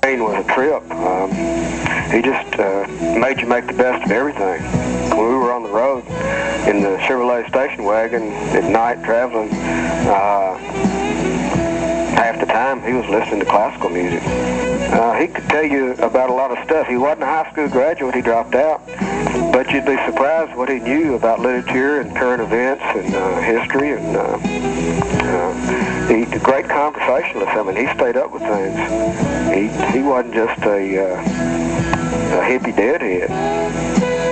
Duane was a trip. He just made you make the best of everything. When we were on the road in the Chevrolet station wagon at night traveling, half the time he was listening to classical music. He could tell you about a lot of stuff. He wasn't a high school graduate. He dropped out. But you'd be surprised what he knew about literature and current events and history. And he's a great conversationalist. I mean, he stayed up with things. He wasn't just a hippie deadhead.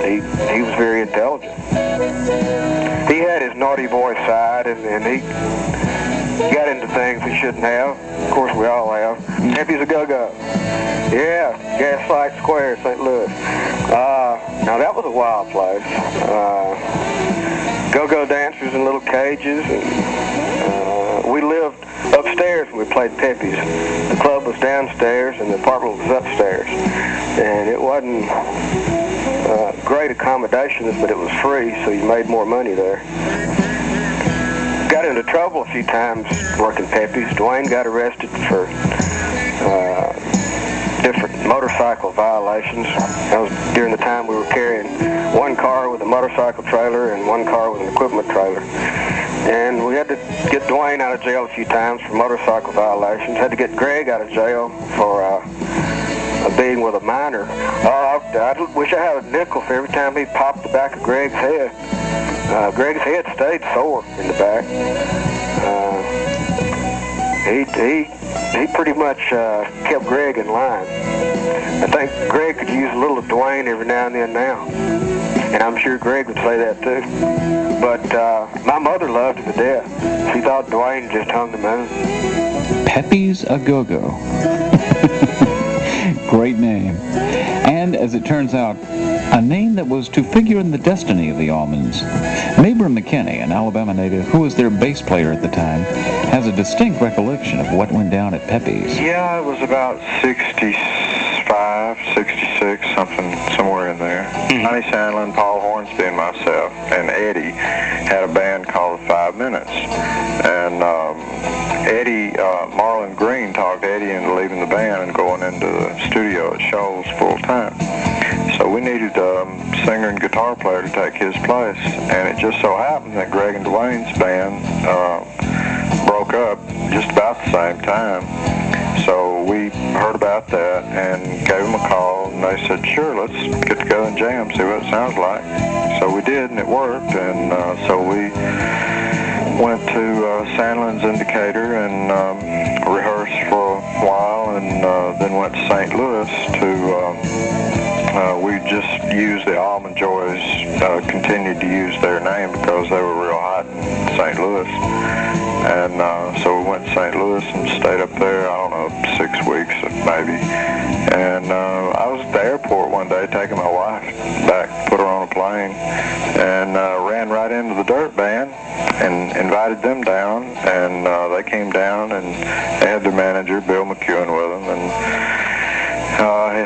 He was very intelligent. He had his naughty boy side, and he got into things he shouldn't have. Of course, we all have. Pepe's a go-go. Yeah, Gaslight Square, St. Louis. Now, that was a wild place. Go-go dancers in little cages. And, we lived upstairs when we played Pepe's. The club was downstairs, and the apartment was upstairs. And it wasn't great accommodations, but it was free, so you made more money there. Got into trouble a few times working Pepe's. Duane got arrested for different motorcycle violations. That was during the time we were carrying one car with a motorcycle trailer and one car with an equipment trailer. And we had to get Duane out of jail a few times for motorcycle violations. Had to get Greg out of jail for being with a minor. I wish I had a nickel for every time he popped the back of Greg's head. Greg's head stayed sore in the back. He pretty much kept Greg in line. I think Greg could use a little of Duane every now and then now. And I'm sure Greg would say that too. But my mother loved him to death. She thought Duane just hung the moon. Pepe's a Go-Go. Great name. And as it turns out, a name that was to figure in the destiny of the Allmans. Mabry McKinney, an Alabama native who was their bass player at the time, has a distinct recollection of what went down at Pepe's. Yeah, it was about 65, 66, somewhere in there. Johnny Sandlin, Paul Hornsby, and myself, and Eddie had a band called the 5 Minutes. And Eddie, Marlon Green talked Eddie into leaving the band and going into the studio at Shoals full time. So we needed a singer and guitar player to take his place, and it just so happened that Greg and Duane's band broke up just about the same time. So we heard about that and gave them a call, and they said, sure, let's get together and jam, see what it sounds like. So we did, and it worked, and so we went to Sandlin's Indicator and rehearsed for a while, and then went to St. Louis to... we just used the Allman Joys, continued to use their name because they were real hot in St. Louis. And so we went to St. Louis and stayed up there, I don't know, 6 weeks maybe. And I was at the airport one day taking my wife back, put her on a plane, and ran right into the Dirt Band and invited them down. And they came down, and they had their manager, Bill McEwen, with them. And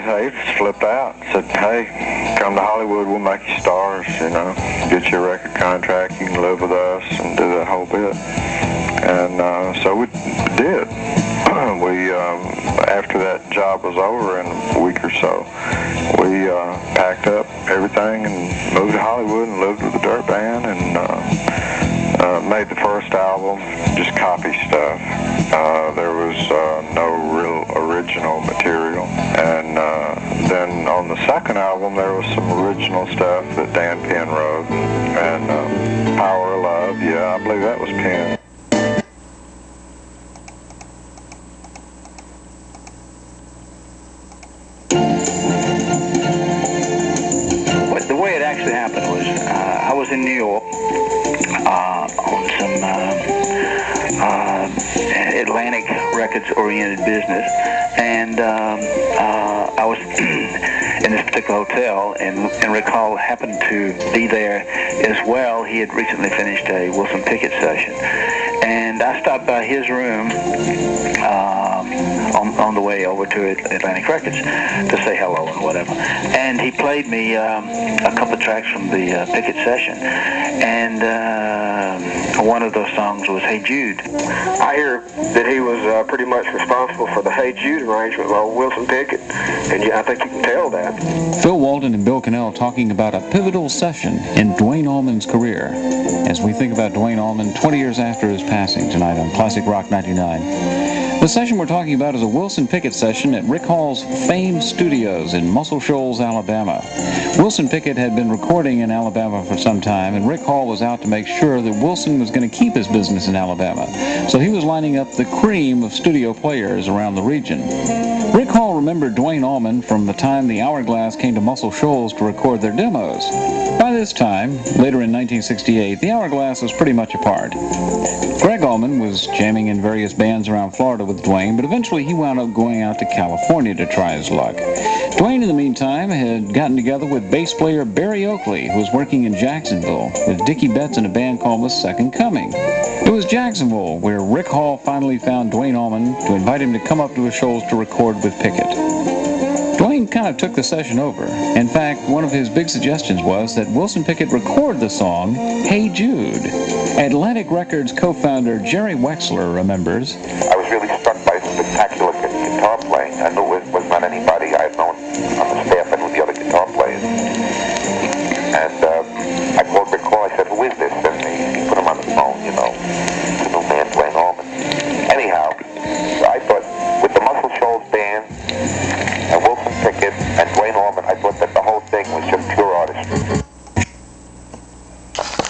he just flipped out and said, hey, come to Hollywood, we'll make you stars, you know, get you a record contract, you can live with us, and do that whole bit. And so we did. We, after that job was over in a week or so, we packed up everything and moved to Hollywood and lived with the Dirt Band, and made the first album, just copy stuff. There was no real original material. And then on the second album, there was some original stuff that Dan Penn wrote. And Power of Love, yeah, I believe that was Penn. The way it actually happened was I was in New York on some Atlantic Records-oriented business, and I was in this particular hotel, and recall happened to be there as well. He had recently finished a Wilson Pickett session, and I stopped by his room on the way over to Atlantic Records to say hello and whatever. And he played me a couple of tracks from the Pickett session, and one of those songs was Hey Jude. I hear that he was pretty much responsible for the Hey Jude arrangement by Wilson Pickett, and I think you can tell that. Phil Walton and Bill Cannell talking about a pivotal session in Duane Allman's career as we think about Duane Allman 20 years after his passing tonight on Classic Rock 99. The session we're talking about is a Wilson Pickett session at Rick Hall's famed studios in Muscle Shoals, Alabama. Wilson Pickett had been recording in Alabama for some time, and Rick Hall was out to make sure that Wilson was going to keep his business in Alabama. So he was lining up the cream of studio players around the region. Rick Hall remembered Duane Allman from the time the Hourglass came to Muscle Shoals to record their demos. By this time, later in 1968, the Hourglass was pretty much apart. Greg Allman was jamming in various bands around Florida with Duane, but eventually he wound up going out to California to try his luck. Duane, in the meantime, had gotten together with bass player Barry Oakley, who was working in Jacksonville with Dickie Betts in a band called The Second Coming. It was Jacksonville where Rick Hall finally found Duane Allman to invite him to come up to his shows to record with Pickett. Duane kind of took the session over. In fact, one of his big suggestions was that Wilson Pickett record the song Hey Jude. Atlantic Records co-founder Jerry Wexler remembers, I was really struck by the spectacular